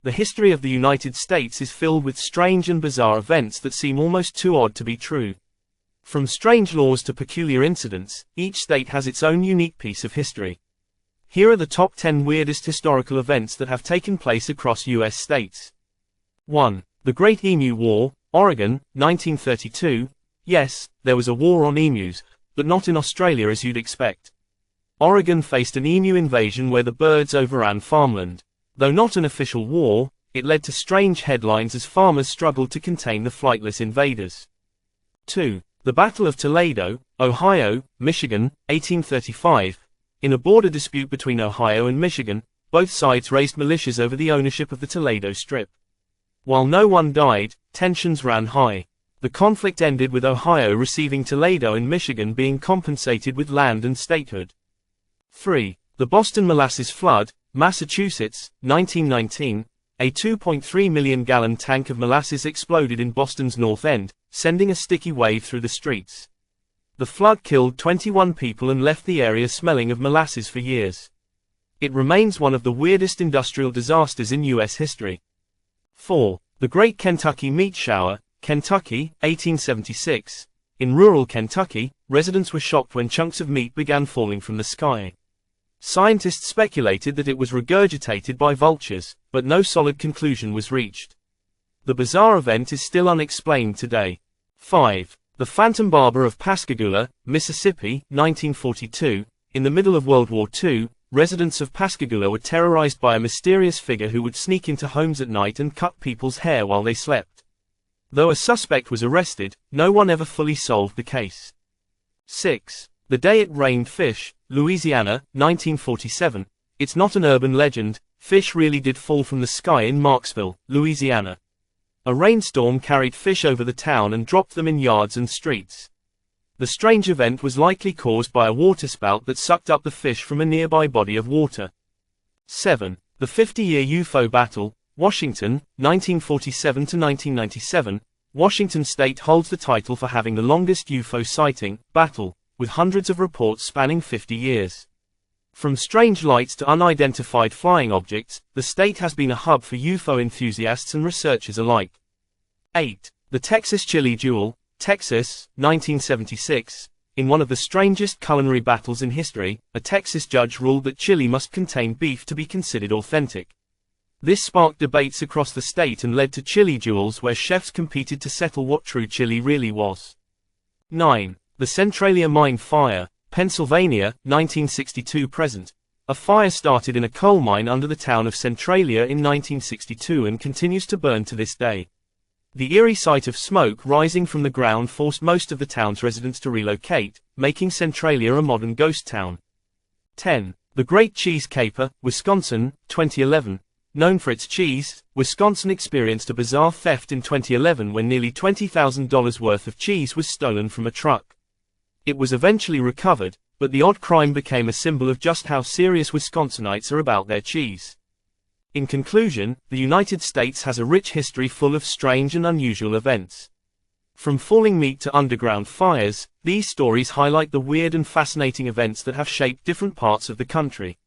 The history of the United States is filled with strange and bizarre events that seem almost too odd to be true. From strange laws to peculiar incidents, each state has its own unique piece of history. Here are the top 10 weirdest historical events that have taken place across U.S. states. 1. The Great Emu War, Oregon, 1932. Yes, there was a war on emus, but not in Australia as you'd expect. Oregon faced an emu invasion where the birds overran farmland. Though not an official war, it led to strange headlines as farmers struggled to contain the flightless invaders. 2. The Battle of Toledo, Ohio, Michigan, 1835. In a border dispute between Ohio and Michigan, both sides raised militias over the ownership of the Toledo Strip. While no one died, tensions ran high. The conflict ended with Ohio receiving Toledo and Michigan being compensated with land and statehood. 3. The Boston Molasses Flood, Massachusetts, 1919. A 2.3 million gallon tank of molasses exploded in Boston's North End, sending a sticky wave through the streets. The flood killed 21 people and left the area smelling of molasses for years. It remains one of the weirdest industrial disasters in U.S. history. 4. The Great Kentucky Meat Shower, Kentucky, 1876. In rural Kentucky, residents were shocked when chunks of meat began falling from the sky. Scientists speculated that it was regurgitated by vultures, but no solid conclusion was reached. The bizarre event is still unexplained today. 5. The Phantom Barber of Pascagoula, Mississippi, 1942. In the middle of World War II, residents of Pascagoula were terrorized by a mysterious figure who would sneak into homes at night and cut people's hair while they slept. Though a suspect was arrested, no one ever fully solved the case. 6. The Day It Rained Fish, Louisiana, 1947. It's not an urban legend, fish really did fall from the sky in Marksville, Louisiana. A rainstorm carried fish over the town and dropped them in yards and streets. The strange event was likely caused by a waterspout that sucked up the fish from a nearby body of water. 7. The 50-year UFO Battle, Washington, 1947 to 1997. Washington state holds the title for having the longest UFO sighting battle, with hundreds of reports spanning 50 years. From strange lights to unidentified flying objects, the state has been a hub for UFO enthusiasts and researchers alike. 8. The Texas Chili Duel, Texas, 1976. In one of the strangest culinary battles in history, a Texas judge ruled that chili must contain beef to be considered authentic. This sparked debates across the state and led to chili duels where chefs competed to settle what true chili really was. 9. The Centralia Mine Fire, Pennsylvania, 1962–present. A fire started in a coal mine under the town of Centralia in 1962 and continues to burn to this day. The eerie sight of smoke rising from the ground forced most of the town's residents to relocate, making Centralia a modern ghost town. 10. The Great Cheese Caper, Wisconsin, 2011. Known for its cheese, Wisconsin experienced a bizarre theft in 2011 when nearly $20,000 worth of cheese was stolen from a truck. It was eventually recovered, but the odd crime became a symbol of just how serious Wisconsinites are about their cheese. In conclusion, the United States has a rich history full of strange and unusual events. From falling meat to underground fires, these stories highlight the weird and fascinating events that have shaped different parts of the country.